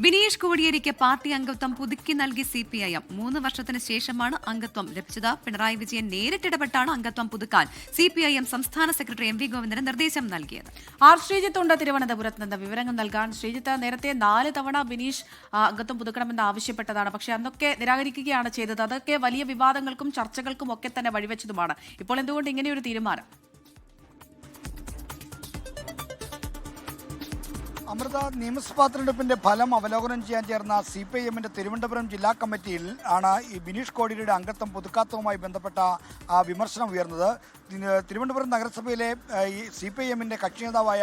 Bineesh കോടിയേരിക്ക് party അംഗത്വം പുതുക്കി നൽകി CPIM 3 വർഷത്തിന് ശേഷമാണ് അംഗത്വം ലഭിച്ചത്. പിണറായി വിജയൻ നേരിട്ടിടപെട്ടാണ് അംഗത്വം പുതുക്കാൻ CPIM സംസ്ഥാന സെക്രട്ടറി MV ഗോവിന്ദന് നിർദ്ദേശം നൽകിയത്. ശ്രീജിത്തുണ്ട് തിരുവനന്തപുരത്ത് നിന്ന് വിവരങ്ങൾ നൽകാൻ. ശ്രീജിത്ത്, നേരത്തെ 4 തവണ ബിനീഷ് അംഗത്വം പുതുക്കണമെന്ന് ആവശ്യപ്പെട്ടതാണ്. പക്ഷേ അന്നൊക്കെ നിരാകരിക്കുകയാണ് ചെയ്തത്. അതൊക്കെ വലിയ വിവാദങ്ങൾക്കും ചർച്ചകൾക്കും ഒക്കെ തന്നെ വഴിവെച്ചതുമാണ്. ഇപ്പോൾ എന്തുകൊണ്ട് ഇങ്ങനെയൊരു തീരുമാനം? അമൃത, നിയമസഭാ തെരഞ്ഞെടുപ്പിന്റെ ഫലം അവലോകനം ചെയ്യാൻ ചേർന്ന CPIMന്റെ തിരുവനന്തപുരം ജില്ലാ കമ്മിറ്റിയിൽ ആണ് ഈ ബിനീഷ് കോടിയേരിയുടെ അംഗത്വം പുതുക്കാത്തതുമായി ബന്ധപ്പെട്ട വിമർശനം ഉയർന്നത്. തിരുവനന്തപുരം നഗരസഭയിലെ ഈ CPIMന്റെ കക്ഷി നേതാവായ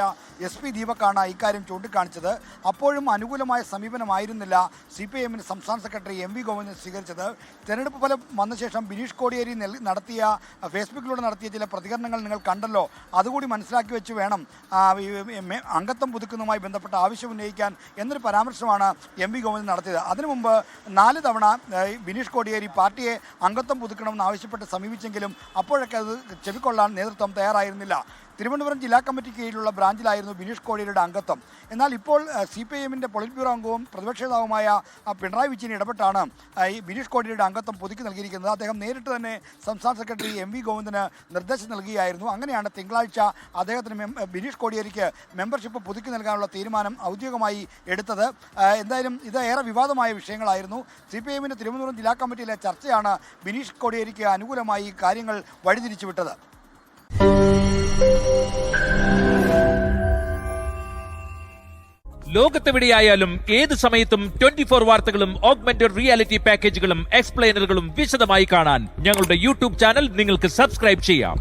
SP ദീപക്കാണ് ഇക്കാര്യം ചൂണ്ടിക്കാണിച്ചത്. അപ്പോഴും അനുകൂലമായ സമീപനമായിരുന്നില്ല CPIMന്റെ സംസ്ഥാന സെക്രട്ടറി MV ഗോവിന്ദൻ സ്വീകരിച്ചത്. തെരഞ്ഞെടുപ്പ് ഫലം വന്ന ശേഷം ബിനീഷ് കോടിയേരി ഫേസ്ബുക്കിലൂടെ നടത്തിയ ചില പ്രതികരണങ്ങൾ നിങ്ങൾ കണ്ടല്ലോ. അതുകൂടി മനസ്സിലാക്കി വെച്ച് വേണം അംഗത്വം പുതുക്കുന്നതുമായി ബന്ധപ്പെട്ട ആവശ്യം ഉന്നയിക്കാൻ എന്നൊരു പരാമർശമാണ് MV ഗോവിന്ദൻ നടത്തിയത്. അതിനു മുമ്പ് 4 തവണ ബിനീഷ് കോടിയേരി പാർട്ടിയെ അംഗത്വം പുതുക്കണമെന്ന് ആവശ്യപ്പെട്ട് സമീപിച്ചെങ്കിലും അപ്പോഴൊക്കെ അത് ചെവിക്കൊള്ളാൻ നേതൃത്വം തയ്യാറായിരുന്നില്ല. തിരുവനന്തപുരം ജില്ലാ കമ്മിറ്റി കീഴിലുള്ള ബ്രാഞ്ചിലായിരുന്നു ബിനീഷ് കോടിയേരിയുടെ അംഗത്വം. എന്നാൽ ഇപ്പോൾ CPIMന്റെ പൊളിറ്റ് ബ്യൂറോ അംഗവും പ്രതിപക്ഷ നേതാവുമായ പിണറായി വിജയൻ ഇടപെട്ടാണ് ഈ ബിനീഷ് കോടിയേരിയുടെ അംഗത്വം പുതുക്കി നൽകിയിരിക്കുന്നത്. അദ്ദേഹം നേരിട്ട് തന്നെ സംസ്ഥാന സെക്രട്ടറി MV ഗോവിന്ദന് നിർദ്ദേശം നൽകുകയായിരുന്നു. അങ്ങനെയാണ് തിങ്കളാഴ്ച അദ്ദേഹത്തിന് ബിനീഷ് കോടിയേരിക്ക് മെമ്പർഷിപ്പ് പുതുക്കി നൽകാനുള്ള തീരുമാനം ഔദ്യോഗികമായി എടുത്തത്. എന്തായാലും ഇത് ഏറെ വിവാദമായ വിഷയങ്ങളായിരുന്നു. CPIMന്റെ തിരുവനന്തപുരം ജില്ലാ കമ്മിറ്റിയിലെ ചർച്ചയാണ് ബിനീഷ് കോടിയേരിക്ക് അനുകൂലമായി കാര്യങ്ങൾ വഴിതിരിച്ചുവിട്ടത്. ലോകത്തെവിടെയായാലും ഏത് സമയത്തും 24 വാർത്തകളും ഓഗ്മെന്റഡ് റിയാലിറ്റി പാക്കേജുകളും എക്സ്പ്ലെയിനറുകളും വിശദമായി കാണാൻ ഞങ്ങളുടെ YouTube ചാനൽ നിങ്ങൾക്ക് സബ്സ്ക്രൈബ് ചെയ്യാം.